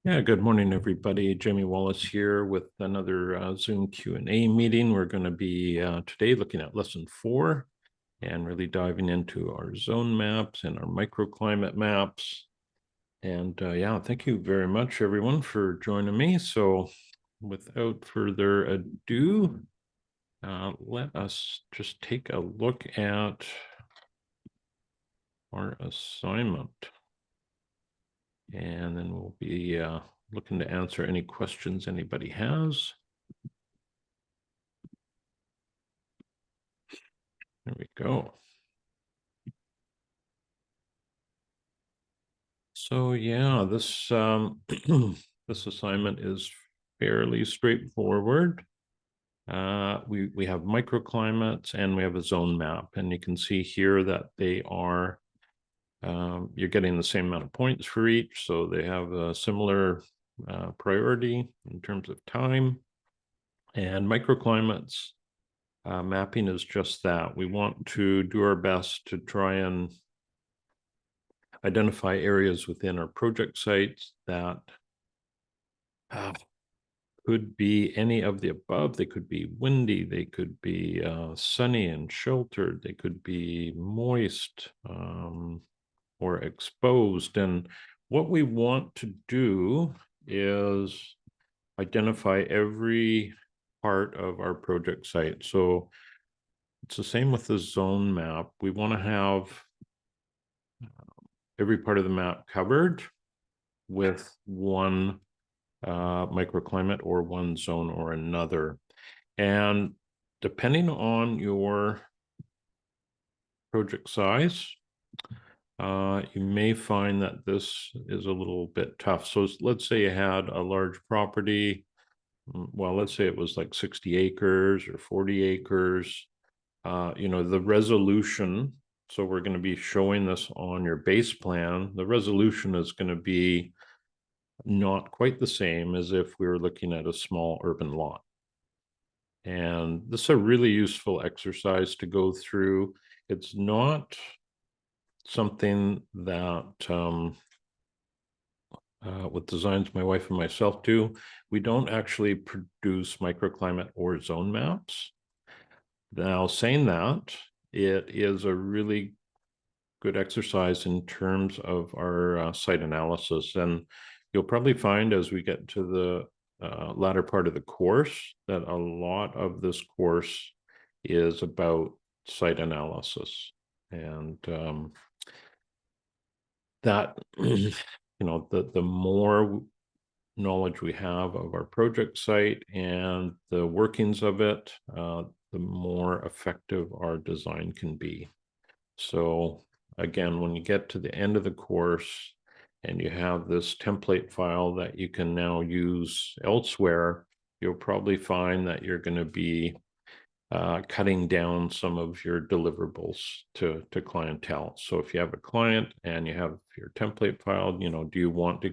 Yeah, good morning, everybody. Jamie Wallace here with another Zoom Q&A meeting. We're going to be today looking at lesson 4 and really diving into our zone maps and our microclimate maps. And yeah, thank you very much, everyone, for joining me. So without further ado, let us just take a look at our assignment. And then we'll be looking to answer any questions anybody has. There we go. So yeah, this this assignment is fairly straightforward. We have microclimates and we have a zone map, and you can see here that they are you're getting the same amount of points for each, so they have a similar priority in terms of time. And microclimates mapping is just that. We want to do our best to try and identify areas within our project sites that could be any of the above. They could be windy, they could be sunny and sheltered, they could be moist or exposed. And what we want to do is identify every part of our project site. So it's the same with the zone map. We want to have every part of the map covered with one microclimate or one zone or another. And depending on your project size, you may find that this is a little bit tough. So let's say you had a large property. Well, let's say it was like 60 acres or 40 acres. The resolution, so we're going to be showing this on your base plan. The resolution is going to be not quite the same as if we were looking at a small urban lot. And this is a really useful exercise to go through. It's not something that with designs my wife and myself do. We don't actually produce microclimate or zone maps. Now, saying that, it is a really good exercise in terms of our site analysis. And you'll probably find as we get to the latter part of the course that a lot of this course is about site analysis. And that, the more knowledge we have of our project site and the workings of it, the more effective our design can be. So again, when you get to the end of the course and you have this template file that you can now use elsewhere, you'll probably find that you're going to be cutting down some of your deliverables to clientele. So if you have a client and you have your template file, do you want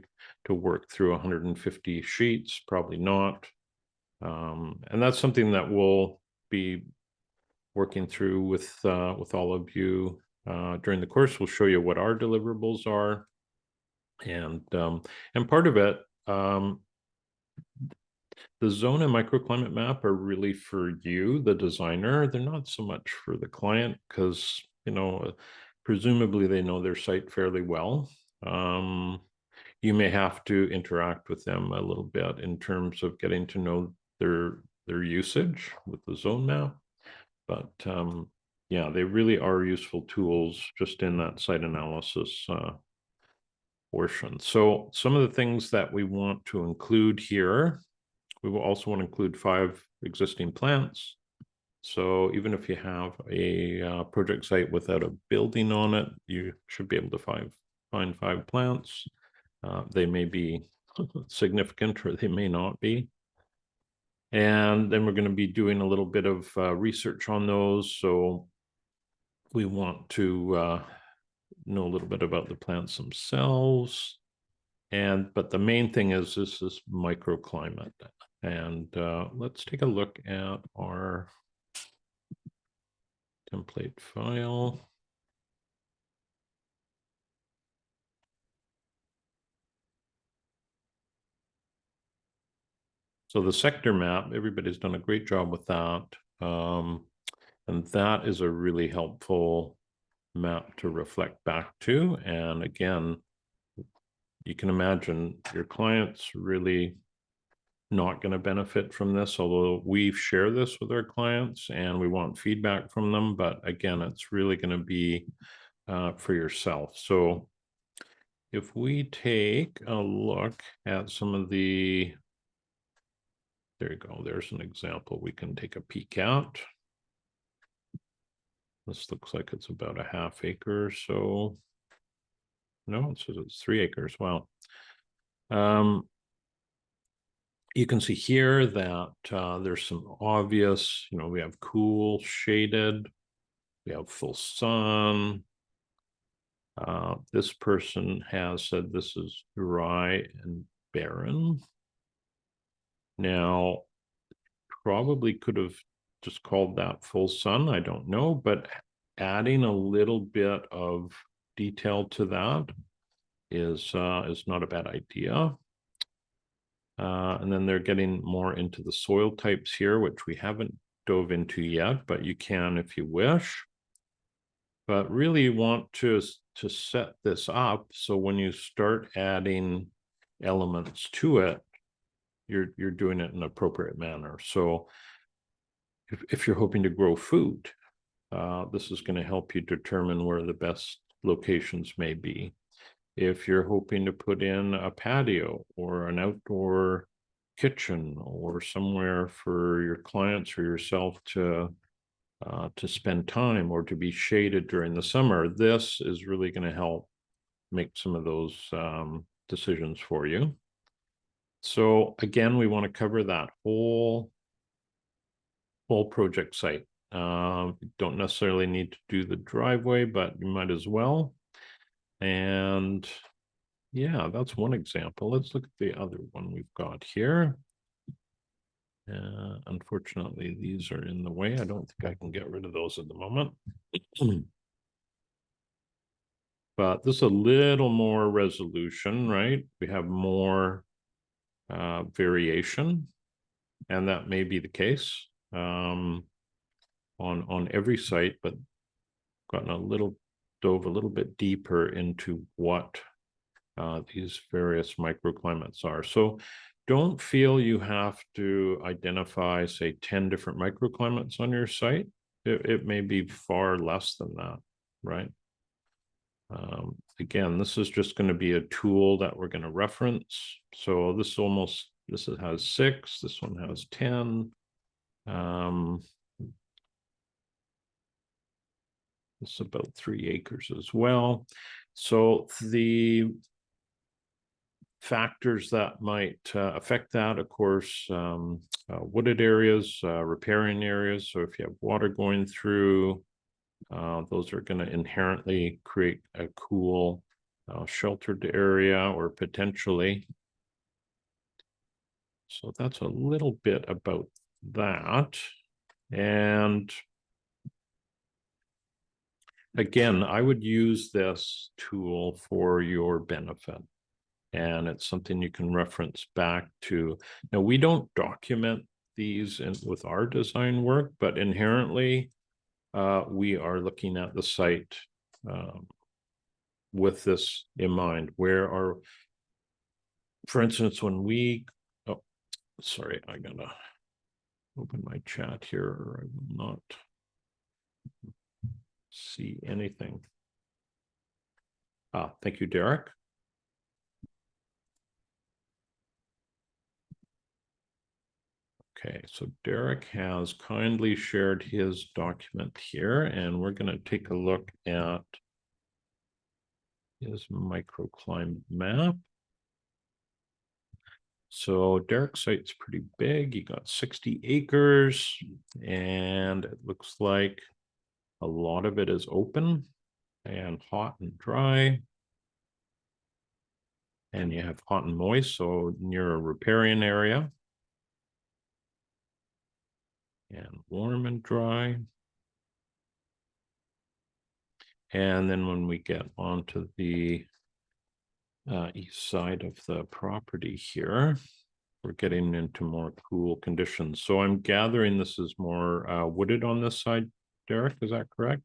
to work through 150 sheets? Probably not. And that's something that we'll be working through with all of you during the course. We'll show you what our deliverables are, and part of it, the zone and microclimate map are really for you, the designer. They're not so much for the client because, presumably they know their site fairly well. You may have to interact with them a little bit in terms of getting to know their usage with the zone map. But yeah, they really are useful tools just in that site analysis portion. So some of the things that we want to include here, we will also want to include 5 existing plants. So even if you have a project site without a building on it, you should be able to find 5 plants. They may be significant or they may not be. And then we're going to be doing a little bit of research on those. So we want to know a little bit about the plants themselves. But the main thing is this microclimate. And let's take a look at our template file. So the sector map, everybody's done a great job with that. And that is a really helpful map to reflect back to. And again, you can imagine your clients really not going to benefit from this, although we share this with our clients and we want feedback from them. But again, it's really going to be for yourself. So if we take a look at some of the, there you go, there's an example we can take a peek at. This looks like it's about a half acre or so. No, it says it's 3 acres. Wow. You can see here that there's some obvious, we have cool, shaded, we have full sun. This person has said this is dry and barren. Now, probably could have just called that full sun. I don't know, but adding a little bit of detail to that is not a bad idea. And then they're getting more into the soil types here, which we haven't dove into yet, but you can if you wish. But really you want to set this up so when you start adding elements to it, you're doing it in an appropriate manner. So if you're hoping to grow food, this is going to help you determine where the best locations may be. If you're hoping to put in a patio or an outdoor kitchen or somewhere for your clients or yourself to spend time or to be shaded during the summer, this is really going to help make some of those decisions for you. So again, we want to cover that whole project site. Don't necessarily need to do the driveway, but you might as well. And yeah, that's one example. Let's look at the other one we've got here. Unfortunately, these are in the way. I don't think I can get rid of those at the moment. But this is a little more resolution, right? We have more variation, and that may be the case on every site, but gotten dove a little bit deeper into what these various microclimates are. So don't feel you have to identify, say, 10 different microclimates on your site. It may be far less than that, right? Again, this is just going to be a tool that we're going to reference. So this has 6, this one has 10. This is about 3 acres as well. So the factors that might affect that, of course, wooded areas, riparian areas. So if you have water going through, those are going to inherently create a cool, sheltered area, or potentially. So that's a little bit about that. And again, I would use this tool for your benefit. And it's something you can reference back to. Now, we don't document these with our design work, but inherently, we are looking at the site with this in mind. For instance, when oh, sorry, I gotta open my chat here, or I will not see anything. Thank you, Derek. Okay, so Derek has kindly shared his document here, and we're going to take a look at his microclimate map. So Derek's site's pretty big. He got 60 acres, and it looks like a lot of it is open and hot and dry. And you have hot and moist, so near a riparian area. And warm and dry. And then when we get onto the east side of the property here, we're getting into more cool conditions. So I'm gathering this is more wooded on this side, Derek, is that correct?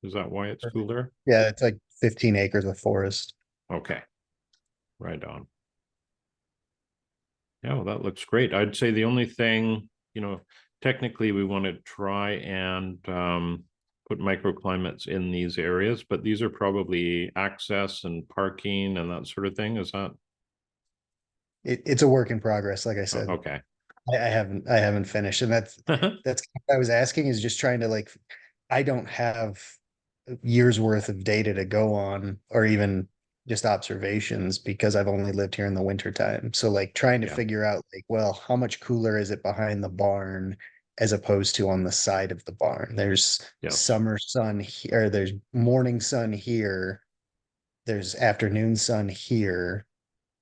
Is that why it's cooler? Yeah, it's like 15 acres of forest. Okay, right on. Yeah, well, that looks great. I'd say the only thing, technically we want to try and put microclimates in these areas, but these are probably access and parking and that sort of thing. Is that It's a work in progress, like I said. okay? I haven't finished. And that's what I was asking, is just trying to like, I don't have years worth of data to go on, or even just observations, because I've only lived here in the winter time. So like trying to Yeah. figure out like, well, how much cooler is it behind the barn as opposed to on the side of the barn? There's Yes. summer sun here, there's morning sun here, there's afternoon sun here,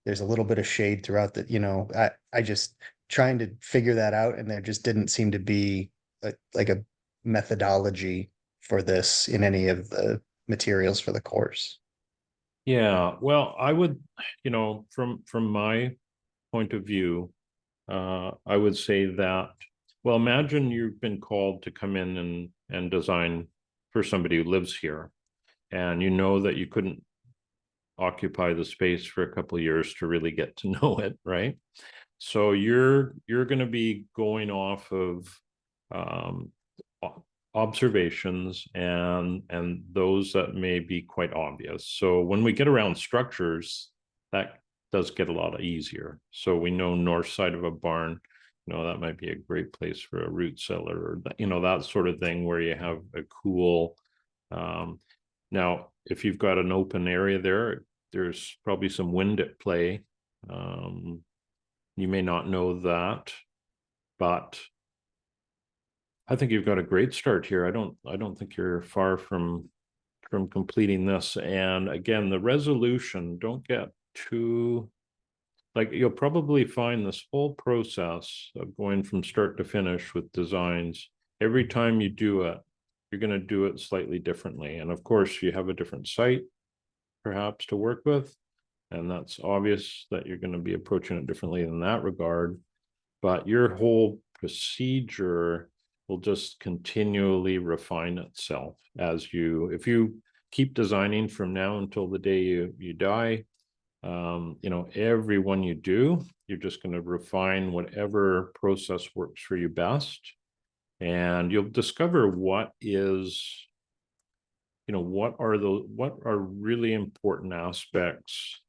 there's a little bit of shade throughout I just trying to figure that out, and there just didn't seem to be like a methodology for this in any of the materials for the course. Yeah. Well, I would, from my point of view, I would say that, well, imagine you've been called to come in and design for somebody who lives here, and you know that you couldn't occupy the space for a couple of years to really get to know it, right? So you're going to be going off of um, observations and those that may be quite obvious. So when we get around structures, that does get a lot easier. So we know north side of a barn, that might be a great place for a root cellar, or that sort of thing, where you have a cool. Um, Now, if you've got an open area there, there's probably some wind at play. Um, you may not know that, but I think you've got a great start here. I don't think you're far from completing this. And again, the resolution, don't get too, like, you'll probably find this whole process of going from start to finish with designs, every time you do it, you're going to do it slightly differently. And of course, you have a different site perhaps to work with, and that's obvious that you're going to be approaching it differently in that regard. But your whole procedure will just continually refine itself if you keep designing from now until the day you die. Every one you do, you're just going to refine whatever process works for you best, and you'll discover what are really important aspects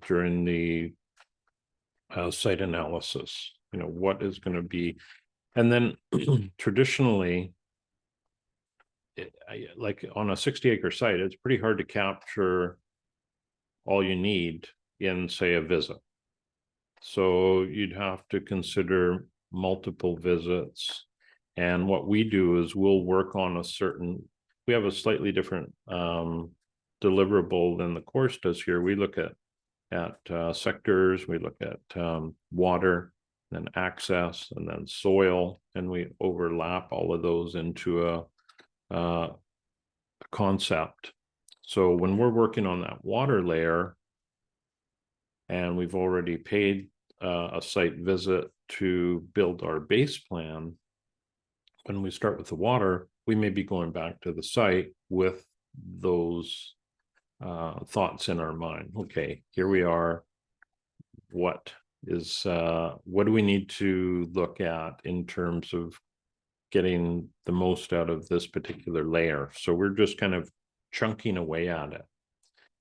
during the site analysis. What is going to be, and then traditionally, like on a 60-acre site, it's pretty hard to capture all you need in, say, a visit. So you'd have to consider multiple visits. And what we do is we'll work on we have a slightly different deliverable than the course does here. We look at sectors, we look at water, then access, and then soil, and we overlap all of those into a concept. So when we're working on that water layer, and we've already paid a site visit to build our base plan, when we start with the water, we may be going back to the site with those thoughts in our mind. Okay, here we are. What do we need to look at in terms of getting the most out of this particular layer? So we're just kind of chunking away at it.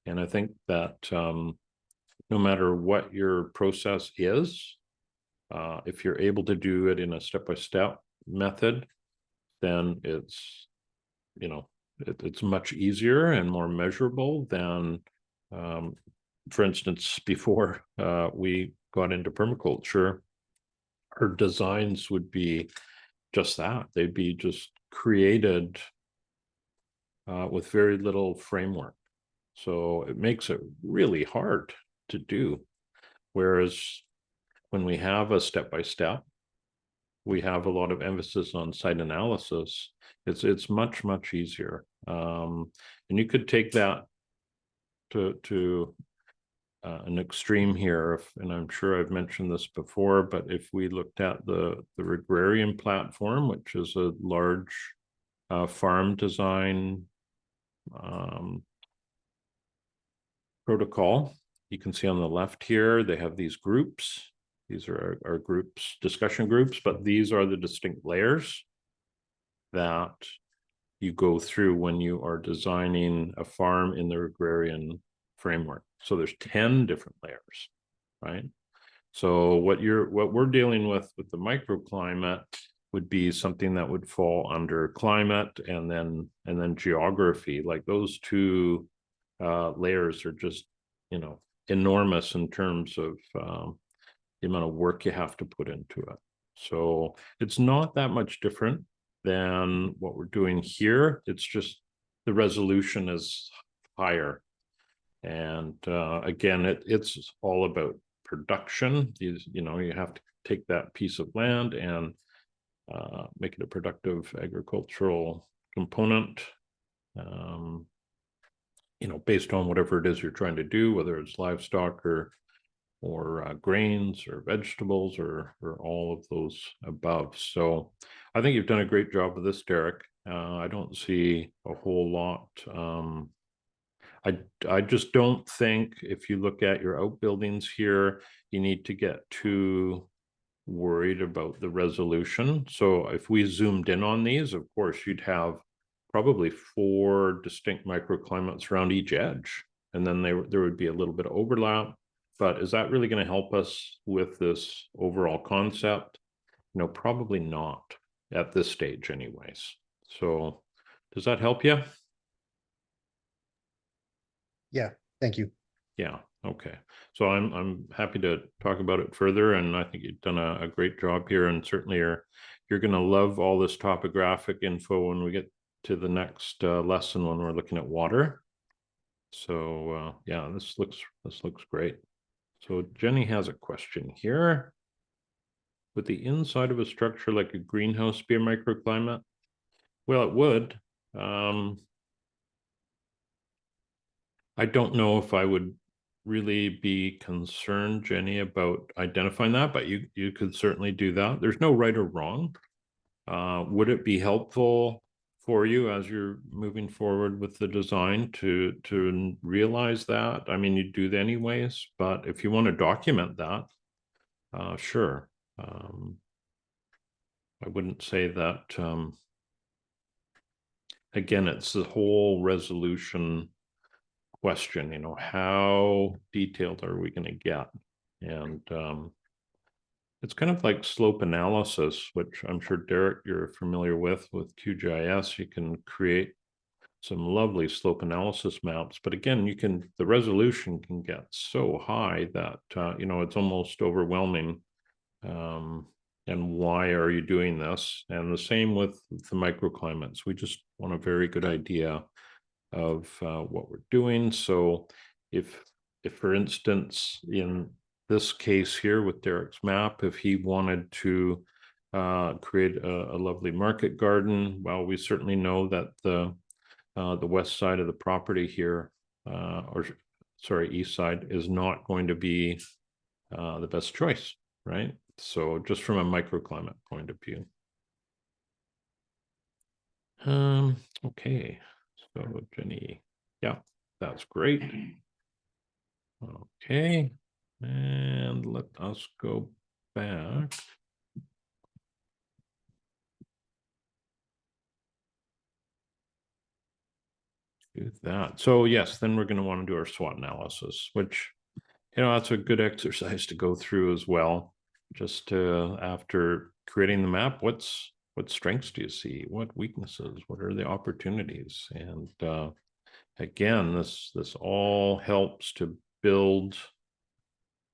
And I think that no matter what your process is, if you're able to do it in a step-by-step method, then it's much easier and more measurable than, for instance, before we got into permaculture, our designs would be just that. They'd be just created with very little framework. So it makes it really hard to do. Whereas when we have a step-by-step, we have a lot of emphasis on site analysis. It's much, much easier. And you could take that to an extreme here, and I'm sure I've mentioned this before, but if we looked at the agrarian platform, which is a large farm design protocol, you can see on the left here, they have these groups. These are our groups, discussion groups, but these are the distinct layers that you go through when you are designing a farm in the agrarian framework. So there's 10 different layers, right? So what we're dealing with the microclimate would be something that would fall under climate and then geography. Like those two layers are just, enormous in terms of the amount of work you have to put into it. So it's not that much different than what we're doing here. It's just the resolution is higher. And again, it's all about production. You have to take that piece of land and make it a productive agricultural component, based on whatever it is you're trying to do, whether it's livestock or grains or vegetables or all of those above. So I think you've done a great job with this, Derek. I don't see a whole lot. I just don't think if you look at your outbuildings here, you need to get too worried about the resolution. So if we zoomed in on these, of course, you'd have probably 4 distinct microclimates around each edge. And then there would be a little bit of overlap. But is that really going to help us with this overall concept? Probably not at this stage anyways. So does that help you? Yeah, thank you. Yeah, okay. So I'm happy to talk about it further, and I think you've done a great job here, and certainly you're going to love all this topographic info when we get to the next lesson when we're looking at water. So yeah, this looks great. So Jenny has a question here. Would the inside of a structure like a greenhouse be a microclimate? Well, it would. I don't know if I would really be concerned, Jenny, about identifying that, but you could certainly do that. There's no right or wrong. Would it be helpful for you as you're moving forward with the design to realize that? I mean, you do that anyways, but if you want to document that, sure. I wouldn't say that. Again, it's the whole resolution question, how detailed are we going to get? And it's kind of like slope analysis, which I'm sure, Derek, you're familiar with QGIS. You can create some lovely slope analysis maps, but again, the resolution can get so high that it's almost overwhelming. And why are you doing this? And the same with the microclimates. We just want a very good idea of what we're doing. So if for instance, in this case here with Derek's map, if he wanted to create a lovely market garden, well, we certainly know that the west side of the property here, east side, is not going to be the best choice, right? So just from a microclimate point of view. Okay, so Jenny, yeah, that's great. Okay, and let us go back. Do that. So yes, then we're going to want to do our SWOT analysis, which, that's a good exercise to go through as well. Just after creating the map, what strengths do you see? What weaknesses? What are the opportunities? And again, this all helps to build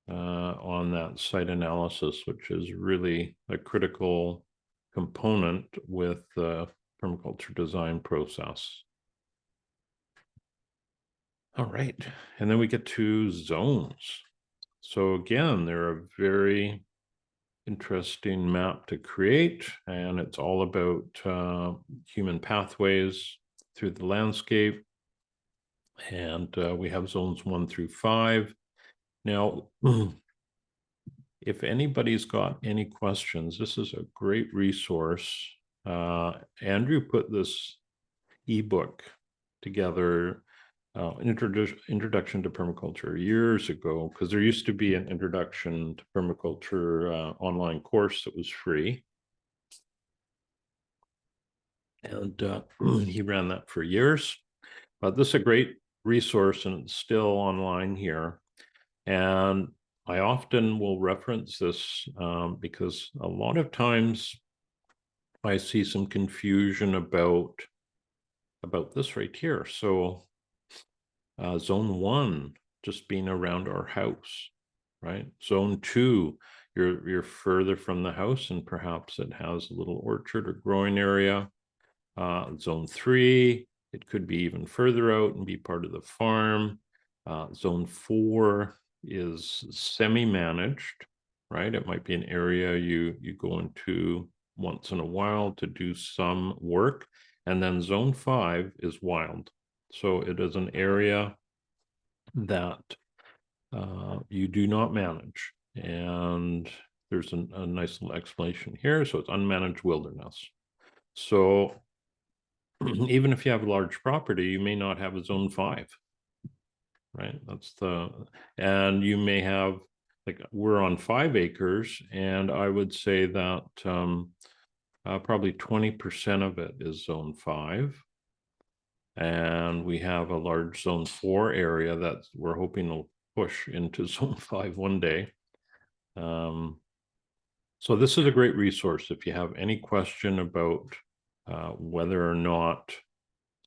on that site analysis, which is really a critical component with the permaculture design process. All right, and then we get to zones. So again, they're a very interesting map to create, and it's all about human pathways through the landscape. And we have zones 1 through 5. Now, if anybody's got any questions, this is a great resource. Andrew put this ebook together, Introduction to Permaculture, years ago, because there used to be an Introduction to Permaculture online course that was free. And he ran that for years. But this is a great resource, and it's still online here. And I often will reference this because a lot of times I see some confusion about this right here. So zone 1 just being around our house, right? Zone 2, you're further from the house and perhaps it has a little orchard or growing area. Zone 3, it could be even further out and be part of the farm. Zone 4 is semi-managed, right? It might be an area you go into once in a while to do some work. And then zone 5 is wild. So it is an area that you do not manage. And there's a nice little explanation here. So it's unmanaged wilderness. So even if you have a large property, you may not have a zone 5, right? And you may have, like, we're on 5 acres, and I would say that probably 20% of it is zone 5. And we have a large zone 4 area that we're hoping will push into zone 5 one day. So this is a great resource if you have any question about whether or not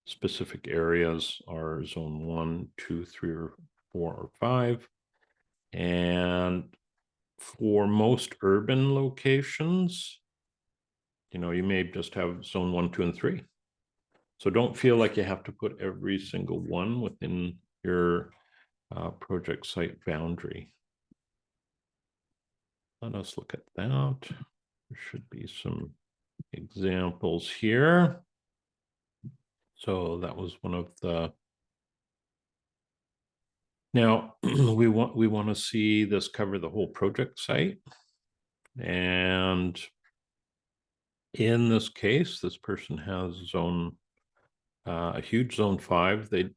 specific areas are zone 1, 2, 3, or 4, or 5. And for most urban locations, you may just have zone 1, 2, and 3. So don't feel like you have to put every single one within your project site boundary. Let us look at that. There should be some examples here. So that was one of the. Now we want to see this cover the whole project site. And in this case, this person has a huge zone 5. They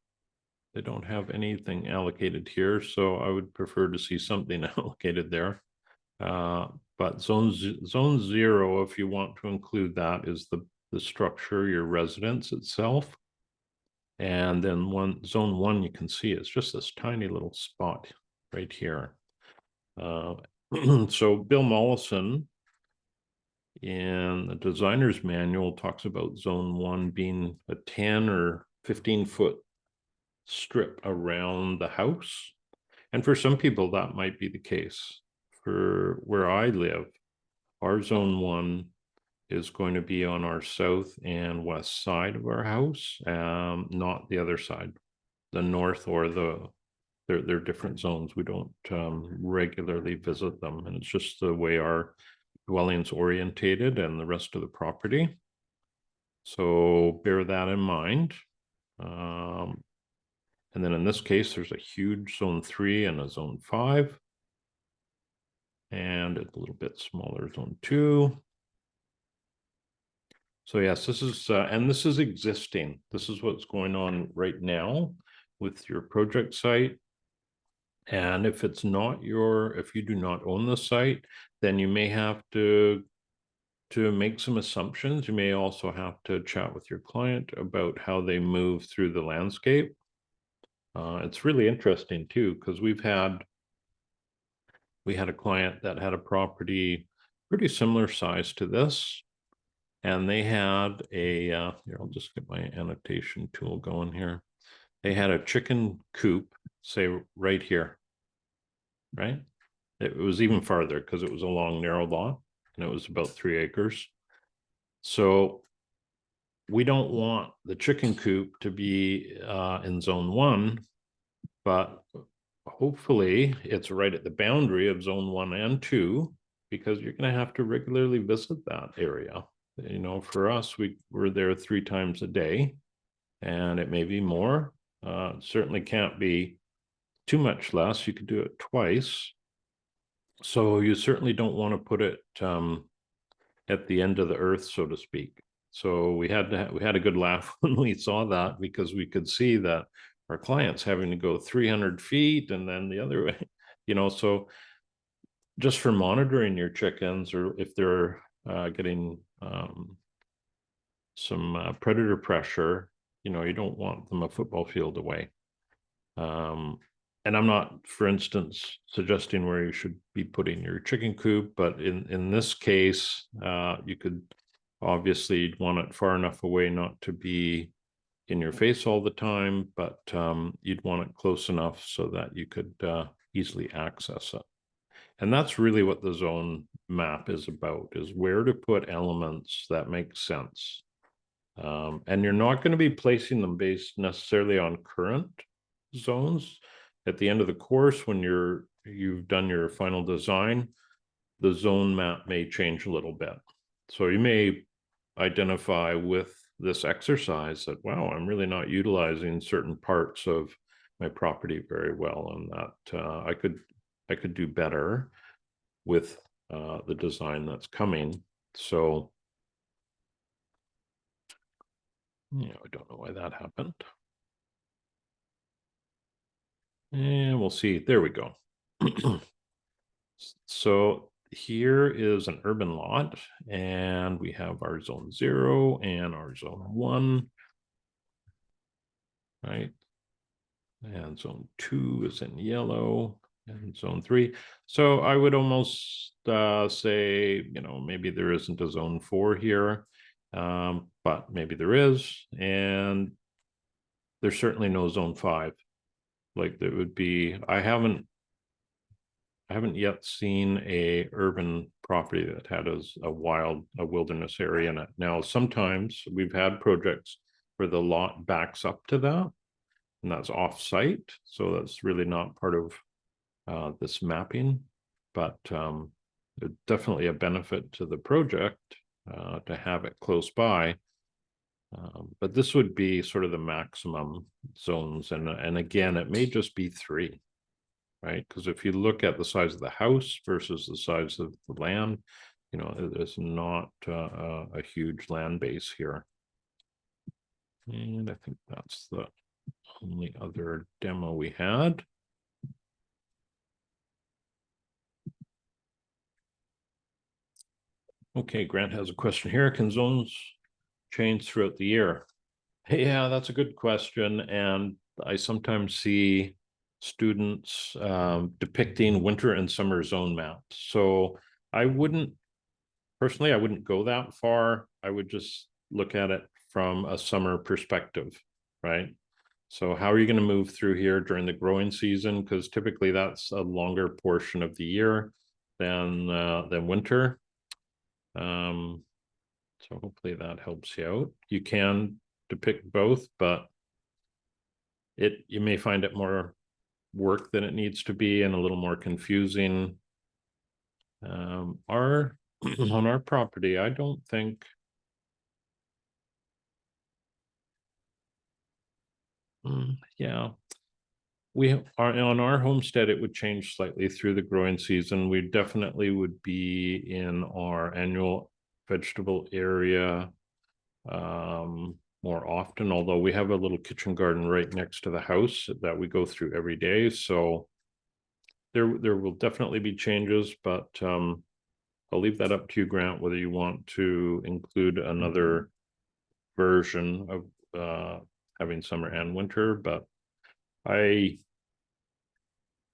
don't have anything allocated here, so I would prefer to see something allocated there. But zone 0, if you want to include that, is the structure, your residence itself. And then zone 1, you can see it's just this tiny little spot right here. So Bill Mollison in the designer's manual talks about zone 1 being a 10 or 15-foot strip around the house. And for some people, that might be the case. For where I live, our zone 1 is going to be on our south and west side of our house, not the other side, the north or they're different zones. We don't regularly visit them, and it's just the way our dwelling's orientated and the rest of the property. So bear that in mind. And then in this case, there's a huge zone 3 and a zone 5. And a little bit smaller zone 2. So yes, this is, and this is existing. This is what's going on right now with your project site. And if it's not if you do not own the site, then you may have to make some assumptions. You may also have to chat with your client about how they move through the landscape. It's really interesting too, because we had a client that had a property pretty similar size to this, and they had a here, I'll just get my annotation tool going here. They had a chicken coop, say right here, right? It was even farther because it was a long, narrow lot, and it was about 3 acres. So we don't want the chicken coop to be in zone 1, but hopefully it's right at the boundary of zone 1 and 2, because you're going to have to regularly visit that area. For us, we're there 3 times a day, and it may be more. Certainly can't be too much less. You could do it twice. So you certainly don't want to put it at the end of the earth, so to speak. So we had a good laugh when we saw that, because we could see that our clients having to go 300 feet and then the other way, so just for monitoring your chickens, or if they're getting some predator pressure, you don't want them a football field away. And I'm not, for instance, suggesting where you should be putting your chicken coop, but in this case, you could obviously want it far enough away not to be in your face all the time, but you'd want it close enough so that you could easily access it. And that's really what the zone map is about, is where to put elements that make sense. And you're not going to be placing them based necessarily on current zones. At the end of the course, when you've done your final design, the zone map may change a little bit. So you may identify with this exercise that, wow, I'm really not utilizing certain parts of my property very well, and that I could do better with the design that's coming. So I don't know why that happened. And we'll see. There we go. So here is an urban lot, and we have our zone 0 and our zone 1, right? And zone 2 is in yellow, and zone 3. So I would almost say, maybe there isn't a zone 4 here, but maybe there is, and there's certainly no zone 5. Like there would be, I haven't yet seen a urban property that had a wilderness area in it. Now, sometimes we've had projects where the lot backs up to that, and that's off-site, so that's really not part of this mapping. But there's definitely a benefit to the project to have it close by. But this would be sort of the maximum zones, and again, it may just be 3. Right? Because if you look at the size of the house versus the size of the land, there's not a huge land base here. And I think that's the only other demo we had. Okay, Grant has a question here. Can zones change throughout the year? Yeah, that's a good question. And I sometimes see students depicting winter and summer zone maps. So personally, I wouldn't go that far. I would just look at it from a summer perspective, right? So how are you going to move through here during the growing season? Because typically that's a longer portion of the year than winter. So hopefully that helps you out. You can depict both, but you may find it more work than it needs to be and a little more confusing. On our property, I don't think yeah, we are on our homestead. It would change slightly through the growing season. We definitely would be in our annual vegetable area more often, although we have a little kitchen garden right next to the house that we go through every day. So there will definitely be changes, but I'll leave that up to you, Grant, whether you want to include another version of having summer and winter. But I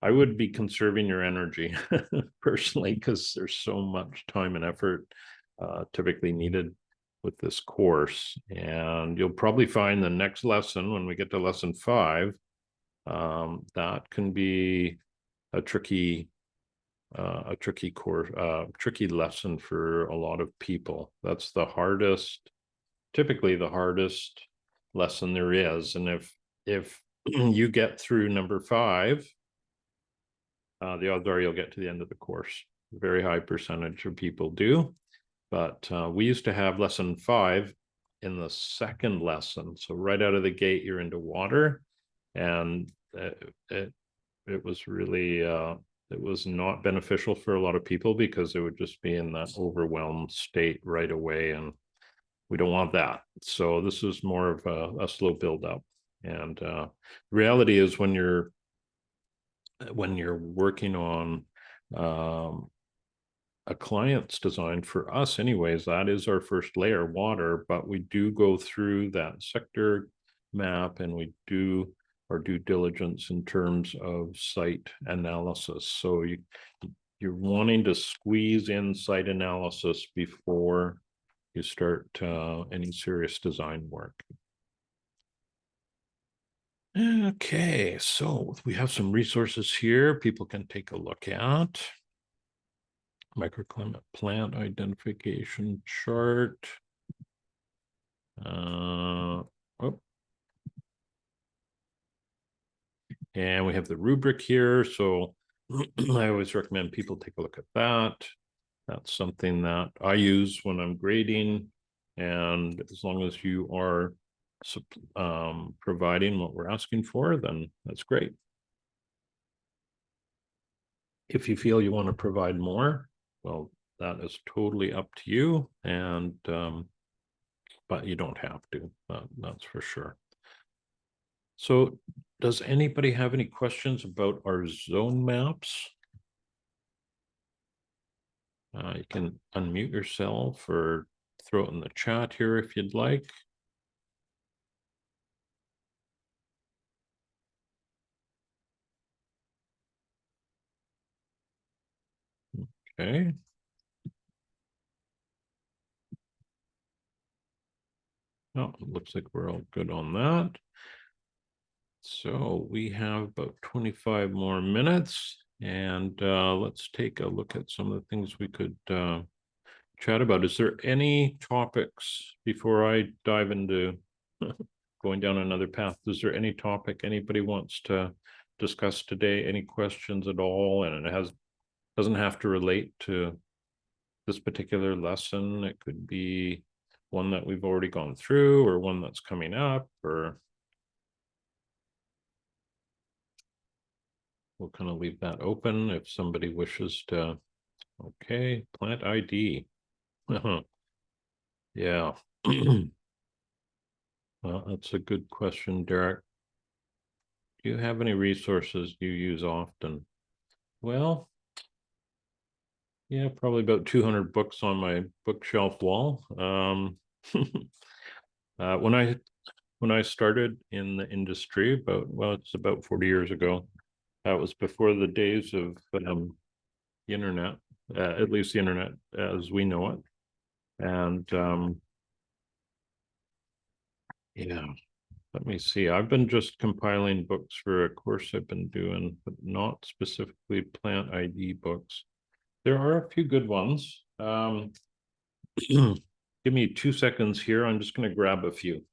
would be conserving your energy personally, because there's so much time and effort typically needed with this course. And you'll probably find the next lesson, when we get to lesson 5, that can be a tricky course, tricky lesson for a lot of people. That's typically the hardest lesson there is. And if you get through number 5, the odds are you'll get to the end of the course. A very high percentage of people do. But we used to have lesson 5 in the second lesson. So right out of the gate, you're into water. And it was really it was not beneficial for a lot of people because it would just be in that overwhelmed state right away, and we don't want that. So this is more of a slow build up. And reality is when you're working on a client's design, for us anyways, that is our first layer, water, but we do go through that sector map and we do our due diligence in terms of site analysis. So you're wanting to squeeze in site analysis before you start any serious design work. Okay, so we have some resources here people can take a look at. Microclimate plant identification chart. Oh. And we have the rubric here. So I always recommend people take a look at that. That's something that I use when I'm grading. And as long as you are providing what we're asking for, then that's great. If you feel you want to provide more, well, that is totally up to you. And but you don't have to, that's for sure. So does anybody have any questions about our zone maps? You can unmute yourself or throw it in the chat here if you'd like. Okay. Oh, it looks like we're all good on that. So we have about 25 more minutes, and let's take a look at some of the things we could chat about. Is there any topics before I dive into going down another path? Is there any topic anybody wants to discuss today? Any questions at all? And it doesn't have to relate to this particular lesson. It could be one that we've already gone through or one that's coming up, or we'll kind of leave that open if somebody wishes to. Okay, plant ID. Yeah. Well, that's a good question, Derek. Do you have any resources you use often? Well, yeah, probably about 200 books on my bookshelf wall. When I started in the industry it's about 40 years ago. That was before the days of the internet, at least the internet as we know it. And yeah, let me see. I've been just compiling books for a course I've been doing, but not specifically plant ID books. There are a few good ones. Give me 2 seconds here. I'm just going to grab a few.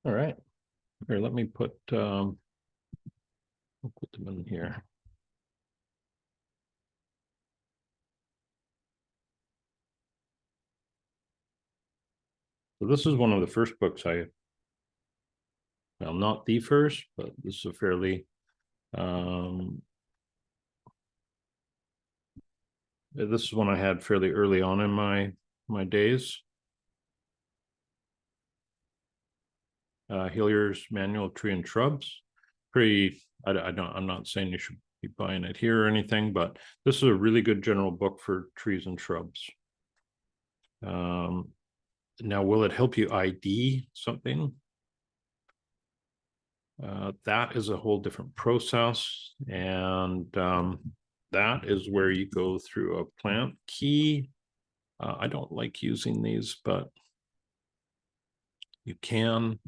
All right. Here, let me I'll put them in here. So this is one of the first books well, not the first, but this is a fairly, this is one I had fairly early on in my days. Hillyer's Manual of Tree and Shrubs. I'm not saying you should be buying it here or anything, but this is a really good general book for trees and shrubs. Now, will it help you ID something? That is a whole different process, and that is where you go through a plant key I don't like using these, but you can.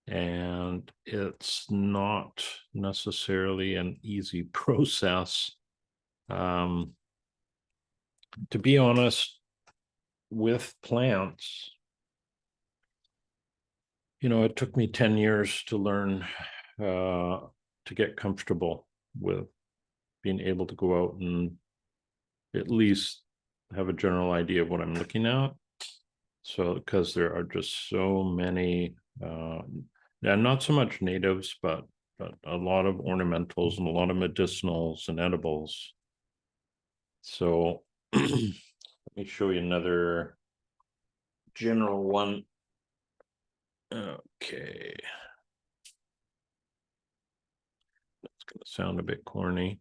And it's not necessarily an easy process. To be honest, with plants, it took me 10 years to learn to get comfortable with being able to go out and at least have a general idea of what I'm looking at. So, because there are just so many, and not so much natives, but a lot of ornamentals and a lot of medicinals and edibles. So, let me show you another general one. Okay. It's going to sound a bit corny.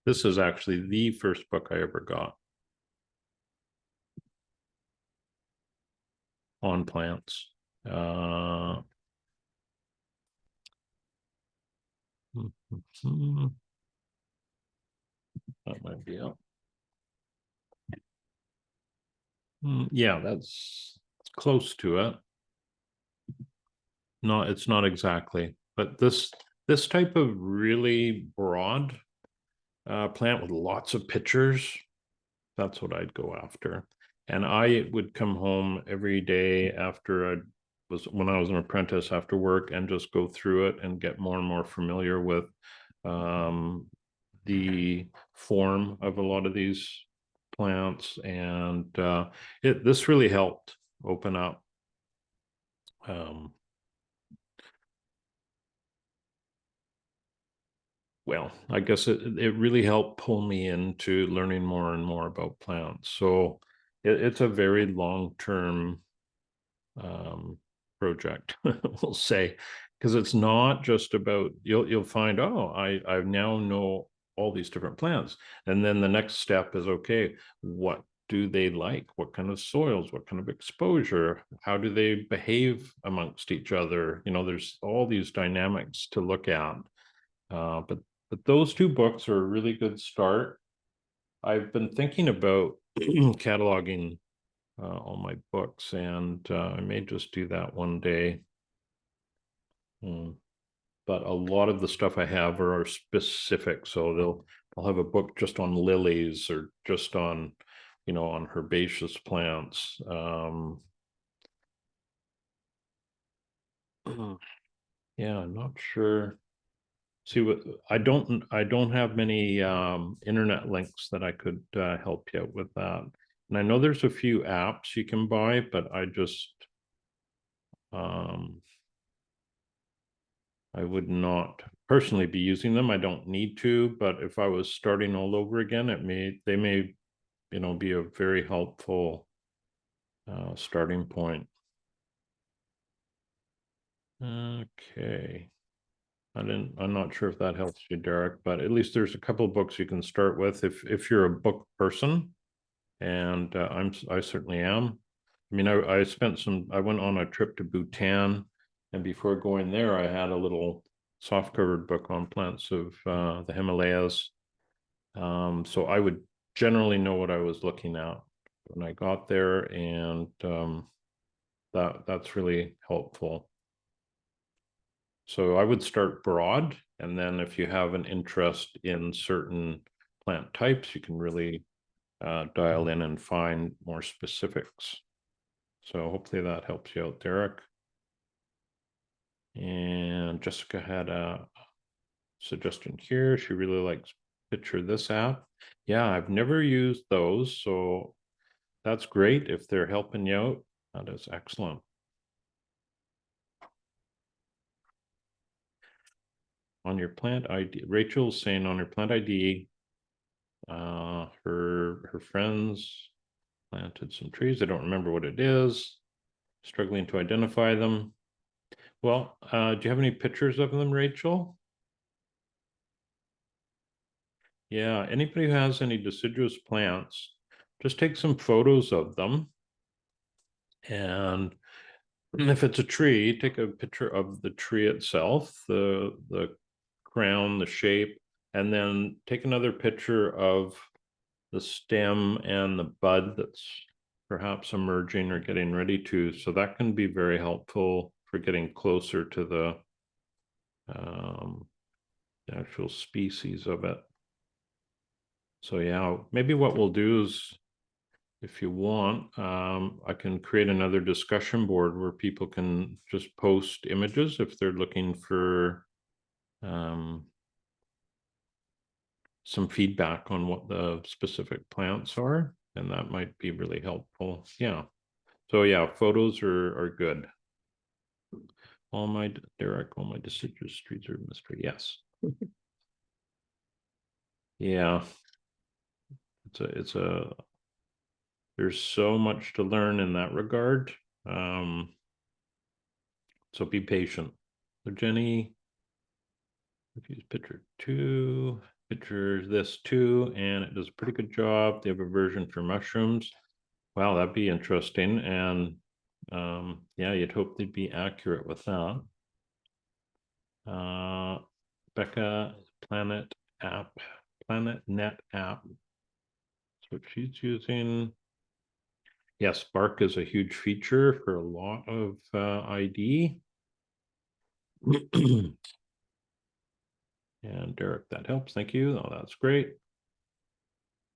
This is actually the first book I ever got on plants. That might be it. Yeah, that's close to it. No, it's not exactly, but this type of really broad plant with lots of pictures, that's what I'd go after. And I would come home every day after when I was an apprentice after work and just go through it and get more and more familiar with the form of a lot of these plants. And this really helped open up well, I guess it really helped pull me into learning more and more about plants. So it's a very long-term project, we'll say, because it's not just about you'll find, oh, I now know all these different plants, and then the next step is, okay, what do they like? What kind of soils? What kind of exposure? How do they behave amongst each other? There's all these dynamics to look at. But those two books are a really good start. I've been thinking about cataloging all my books, and I may just do that one day. But a lot of the stuff I have are specific, so I'll have a book just on lilies or just on, on herbaceous plants. Yeah, I'm not sure. See, what I don't have many internet links that I could help you out with that. And I know there's a few apps you can buy, but um I would not personally be using them. I don't need to, but if I was starting all over again, they may, be a very helpful starting point. Okay. I'm not sure if that helps you, Derek, but at least there's a couple of books you can start with if you're a book person. And I certainly am. I mean, I went on a trip to Bhutan, and before going there, I had a little soft covered book on plants of the Himalayas. So I would generally know what I was looking at when I got there, and that's really helpful. So I would start broad, and then if you have an interest in certain plant types, you can really dial in and find more specifics. So hopefully that helps you out, Derek. And Jessica had a suggestion here. She really likes Picture This app. Yeah, I've never used those, so that's great. If they're helping you out, that is excellent. On your plant ID, Rachel's saying on her plant ID, her friends planted some trees. I don't remember what it is. Struggling to identify them. Well, do you have any pictures of them, Rachel? Yeah, anybody who has any deciduous plants, just take some photos of them and And if it's a tree, take a picture of the tree itself, the crown, the shape, and then take another picture of the stem and the bud that's perhaps emerging or getting ready to. So that can be very helpful for getting closer to the actual species of it. So yeah, maybe what we'll do is, if you want, I can create another discussion board where people can just post images if they're looking for some feedback on what the specific plants are, and that might be really helpful. Yeah. So yeah, photos are good. Derek, all my deciduous trees are a mystery. Yes. Yeah. It's a there's so much to learn in that regard. Um, so be patient. So Jenny, if you use picture 2, picture this too, and it does a pretty good job. They have a version for mushrooms. Wow, that'd be interesting. And yeah, you'd hope they'd be accurate with that. Becca, Planet Net app. That's what she's using. Yes, Spark is a huge feature for a lot of ID. And Derek, that helps. Thank you. Oh, that's great.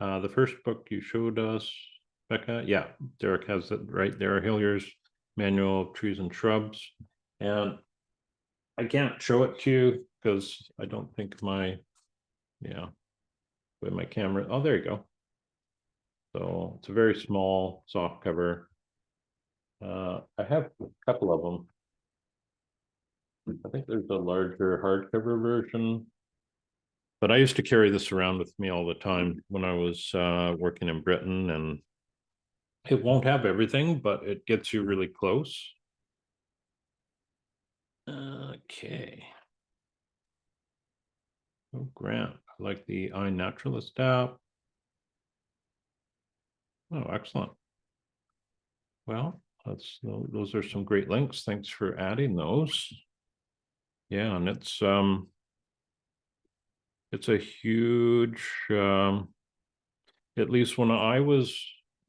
The first book you showed us, Becca. Yeah, Derek has it right there. Hillier's Manual of Trees and Shrubs. And I can't show it to you because I don't think with my camera. Oh, there you go. So it's a very small soft cover. I have a couple of them. I think there's a larger hardcover version, but I used to carry this around with me all the time when I was working in Britain, and it won't have everything, but it gets you really close. Okay. Oh, Grant, I like the iNaturalist app. Oh, excellent. Well, those are some great links. Thanks for adding those. Yeah, and it's a huge at least when I was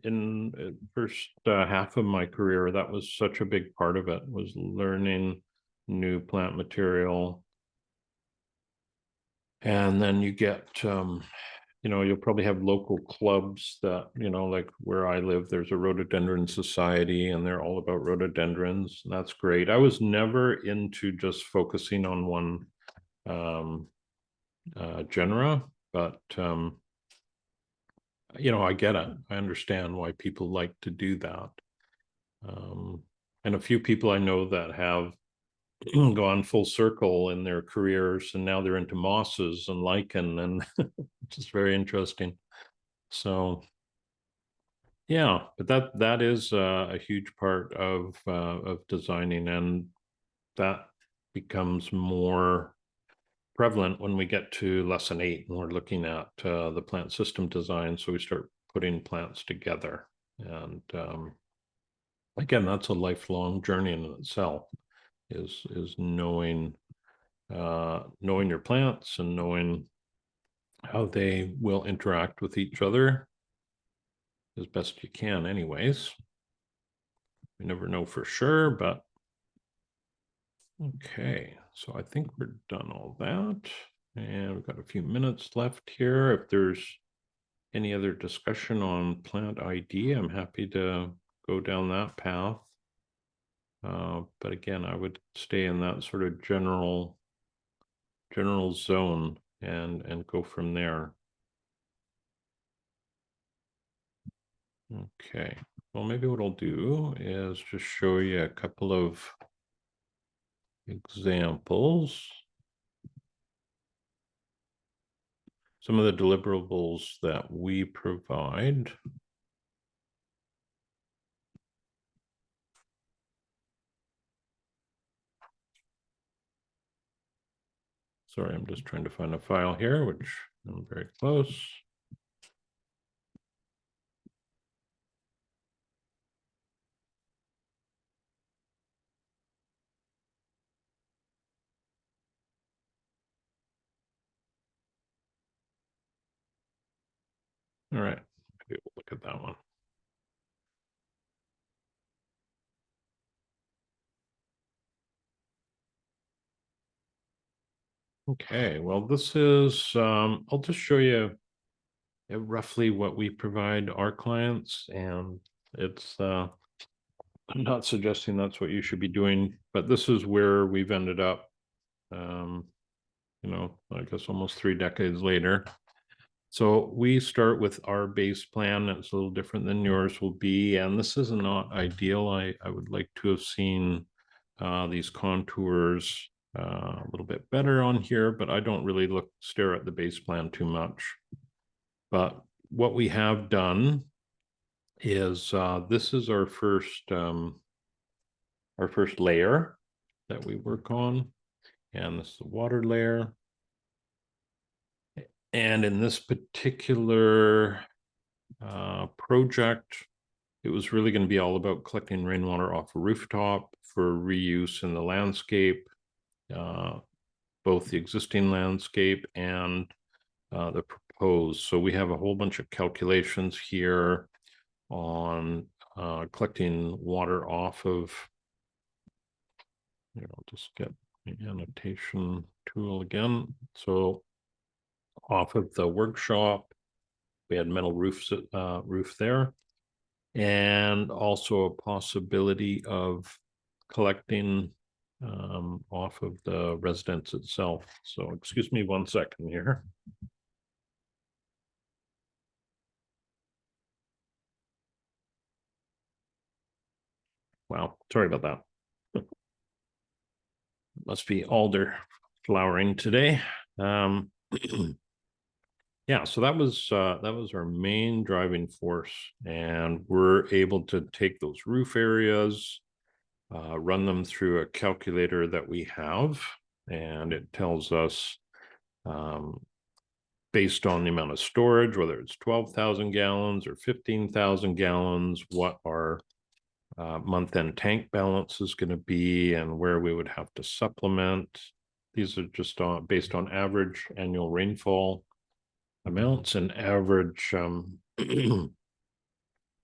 in first half of my career, that was such a big part of it, was learning new plant material. And then you get you'll probably have local clubs that, like where I live, there's a rhododendron society and they're all about rhododendrons. That's great. I was never into just focusing on one genera, but I get it. I understand why people like to do that. And a few people I know that have gone full circle in their careers, and now they're into mosses and lichen, and just very interesting. So yeah, but that is a huge part of designing, and that becomes more prevalent when we get to lesson 8 and we're looking at the plant system design. So we start putting plants together, and again, that's a lifelong journey in itself. Is knowing your plants and knowing how they will interact with each other as best you can, anyways. You never know for sure, but okay. So I think we're done all that, and we've got a few minutes left here. If there's any other discussion on plant ID, I'm happy to go down that path. But again, I would stay in that sort of general zone and go from there. Okay. Well, maybe what I'll do is just show you a couple of examples. Some of the deliverables that we provide. Sorry, I'm just trying to find a file here, which I'm very close. All right, maybe we'll look at that one. Okay, well, this is, I'll just show you roughly what we provide our clients, and it's, I'm not suggesting that's what you should be doing, but this is where we've ended up, I guess almost 3 decades later. So we start with our base plan. It's a little different than yours will be, and this is not ideal. I would like to have seen these contours a little bit better on here, but I don't really stare at the base plan too much. But what we have done is this is our first layer that we work on, and this is the water layer. And in this particular project, it was really going to be all about collecting rainwater off a rooftop for reuse in the landscape, both the existing landscape and the proposed. So we have a whole bunch of calculations here on collecting water off of, I'll just get the annotation tool again. So off of the workshop, we had metal roof there, and also a possibility of collecting off of the residence itself. So excuse me 1 second here. Wow, sorry about that. Must be alder flowering today. Yeah, so that was our main driving force, and we're able to take those roof areas, run them through a calculator that we have, and it tells us based on the amount of storage, whether it's 12,000 gallons or 15,000 gallons, what our month-end tank balance is going to be and where we would have to supplement. These are just based on average annual rainfall amounts and average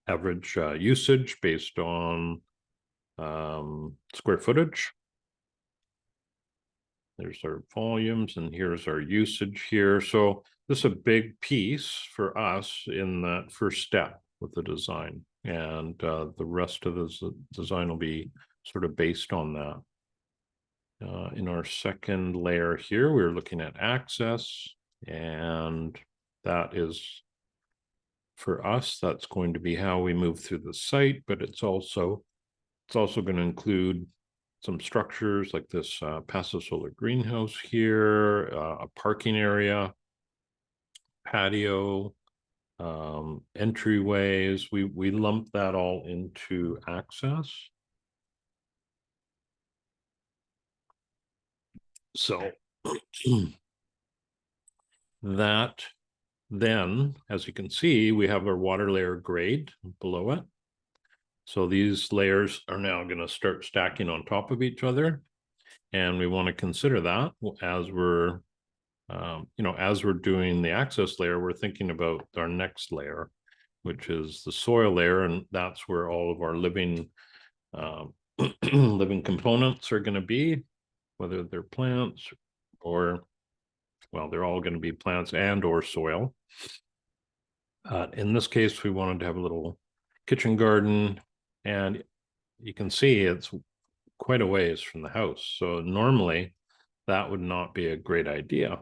average usage based on square footage. There's our volumes, and here's our usage here. So this is a big piece for us in that first step with the design, and the rest of the design will be sort of based on that. In our second layer here, we're looking at access, and that is, for us, that's going to be how we move through the site, but it's also going to include some structures like this passive solar greenhouse here, a parking area, patio, entryways. We lump that all into access. So that then, as you can see, we have our water layer grade below it. So these layers are now going to start stacking on top of each other. And we want to consider that as we're, as we're doing the access layer, we're thinking about our next layer, which is the soil layer. And that's where all of our living, living components are going to be, whether they're plants or, well, they're all going to be plants and or soil. In this case, we wanted to have a little kitchen garden, and you can see it's quite a ways from the house. So normally that would not be a great idea.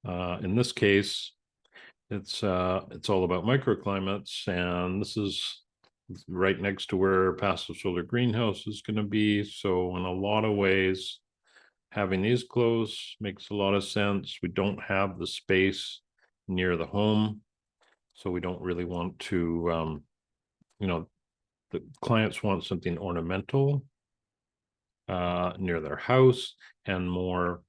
In this case, it's all about microclimates, and this is right next to where passive solar greenhouse is going to be. So in a lot of ways, having these close makes a lot of sense. We don't have the space near the home, so we don't really want to, the clients want something ornamental near their house and more,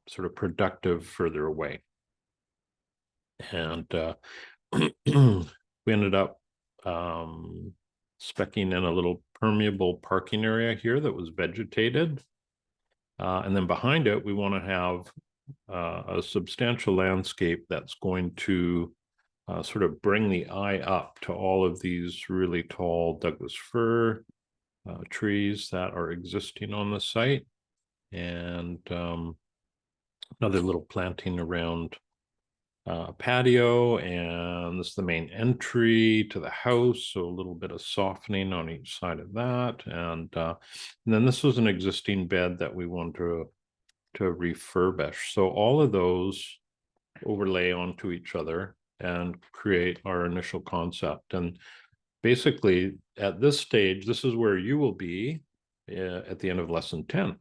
sort of productive further away. And we ended up speccing in a little permeable parking area here that was vegetated. And then behind it, we want to have a substantial landscape that's going to sort of bring the eye up to all of these really tall Douglas fir trees that are existing on the site, and another little planting around patio, and this is the main entry to the house, so a little bit of softening on each side of that, and then this was an existing bed that we want to refurbish. So all of those overlay onto each other and create our initial concept. And basically, at this stage, this is where you will be at the end of lesson 10,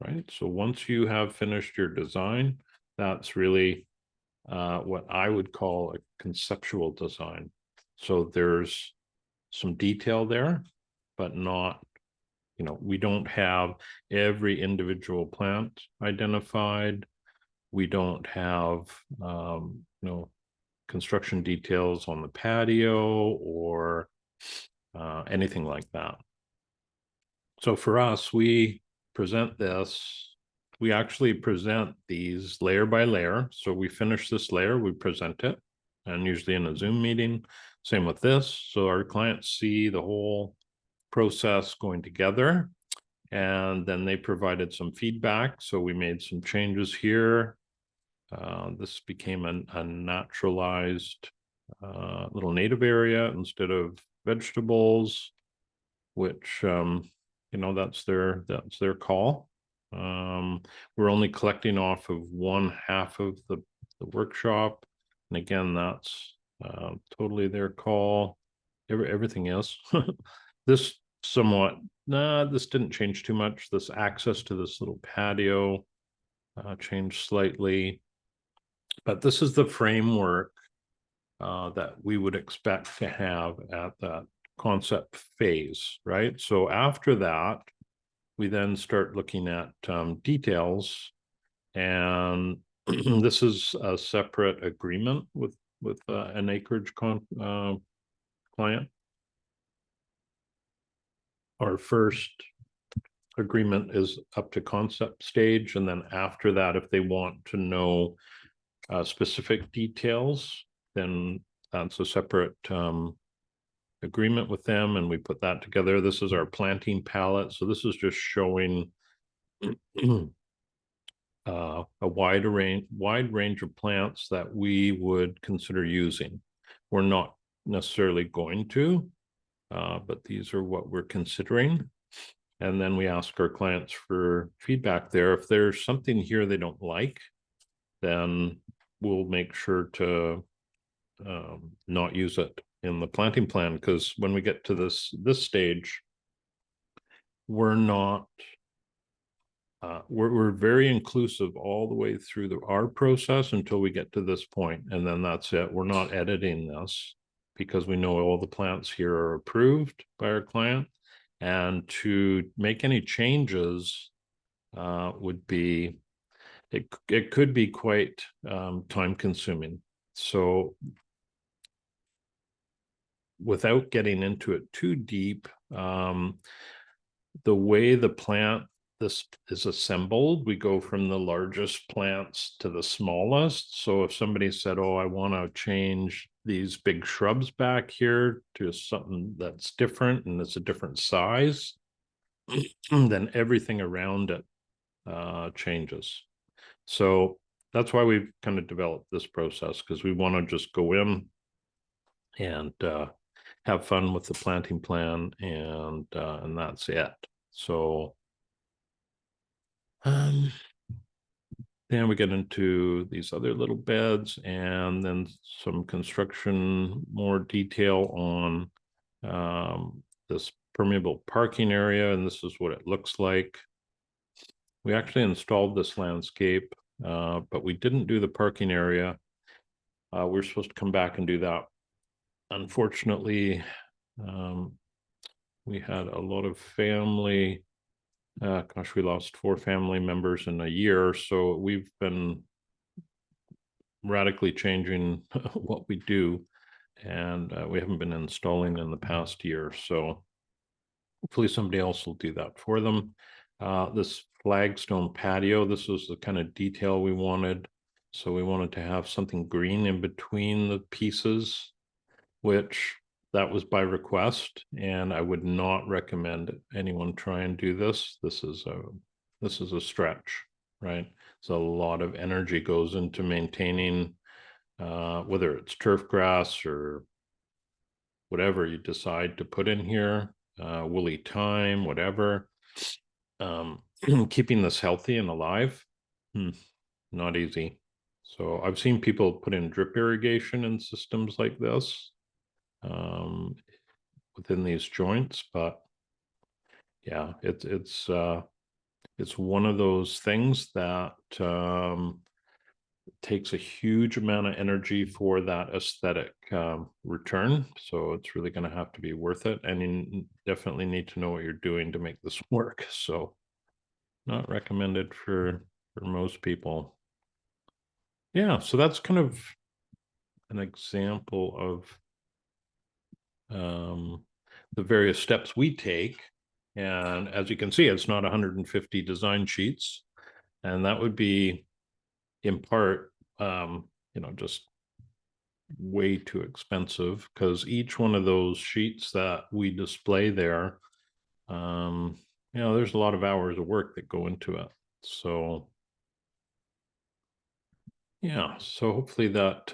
right? So once you have finished your design, that's really what I would call a conceptual design. So there's some detail there, but not, we don't have every individual plant identified. We don't have, construction details on the patio or anything like that. So for us, we actually present these layer by layer. So we finish this layer, we present it, and usually in a Zoom meeting. Same with this. So our clients see the whole process going together, and then they provided some feedback. So we made some changes here. This became a naturalized little native area instead of vegetables, which that's their call. We're only collecting off of one half of the workshop, and again, that's totally their call. Everything is this this didn't change too much. This access to this little patio changed slightly, but this is the framework that we would expect to have at that concept phase, right? So after that, we then start looking at details, and this is a separate agreement with an acreage client. Our first agreement is up to concept stage, and then after that, if they want to know specific details, then that's a separate agreement with them, and we put that together. This is our planting palette. So this is just showing a wide range of plants that we would consider using. We're not necessarily going to, but these are what we're considering. And then we ask our clients for feedback there. If there's something here they don't like, then we'll make sure to not use it in the planting plan, because when we get to this stage, we're not we're very inclusive all the way through our process until we get to this point, and then that's it. We're not editing this because we know all the plants here are approved by our client, and to make any changes would be it could be quite time consuming. So without getting into it too deep, the way this is assembled, we go from the largest plants to the smallest. So if somebody said, oh, I want to change these big shrubs back here to something that's different and it's a different size, then everything around it changes. So that's why we've kind of developed this process, because we want to just go in and have fun with the planting plan, and that's it. So then we get into these other little beds, and then some construction, more detail on this permeable parking area, and this is what it looks like. We actually installed this landscape, but we didn't do the parking area. We're supposed to come back and do that. Unfortunately, we had a lot of family. We lost 4 family members in a year, so we've been radically changing what we do, and we haven't been installing in the past year. So hopefully somebody else will do that for them. This flagstone patio, this was the kind of detail we wanted. So we wanted to have something green in between the pieces, which that was by request, and I would not recommend anyone try and do this. This is a stretch, right? So a lot of energy goes into maintaining whether it's turf grass or whatever you decide to put in here, woolly thyme, whatever. Keeping this healthy and alive, not easy. So I've seen people put in drip irrigation in systems like this within these joints, but yeah, it's one of those things that takes a huge amount of energy for that aesthetic return. So it's really going to have to be worth it, and you definitely need to know what you're doing to make this work. So not recommended for most people. Yeah, so that's kind of an example of the various steps we take. And as you can see, it's not 150 design sheets. And that would be in part, just way too expensive, because each one of those sheets that we display there, there's a lot of hours of work that go into it. So yeah, so hopefully that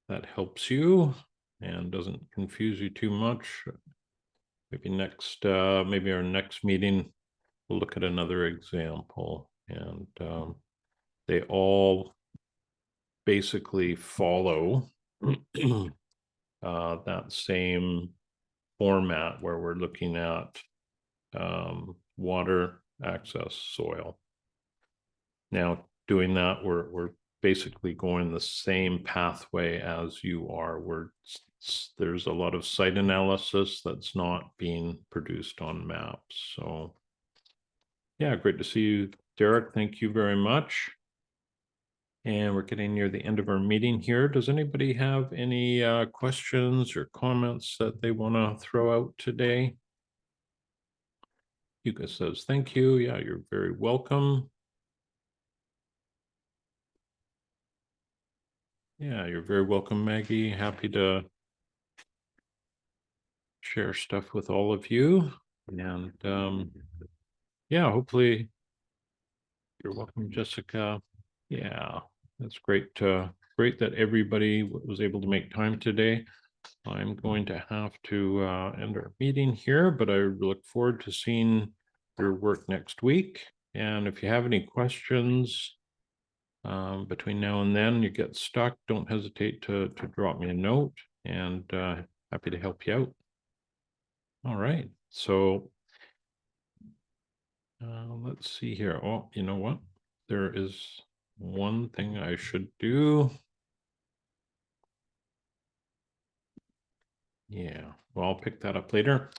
that helps you and doesn't confuse you too much. Maybe our next meeting, we'll look at another example, and they all basically follow that same format where we're looking at water, access, soil. Now, doing that, we're basically going the same pathway as you are. There's a lot of site analysis that's not being produced on maps. So yeah, great to see you, Derek. Thank you very much. And we're getting near the end of our meeting here. Does anybody have any questions or comments that they want to throw out today? Yuka says, thank you. Yeah, you're very welcome. Yeah, you're very welcome, Maggie. Happy to share stuff with all of you. And yeah, hopefully you're welcome, Jessica. Yeah, that's great. Great that everybody was able to make time today. I'm going to have to end our meeting here, but I look forward to seeing your work next week. And if you have any questions between now and then, you get stuck, don't hesitate to drop me a note, and happy to help you out. All right, so let's see here. Oh, you know what? There is one thing I should do. Yeah, well, I'll pick that up later.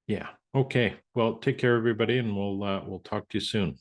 Yeah. Okay. Well, take care, everybody, and we'll talk to you soon.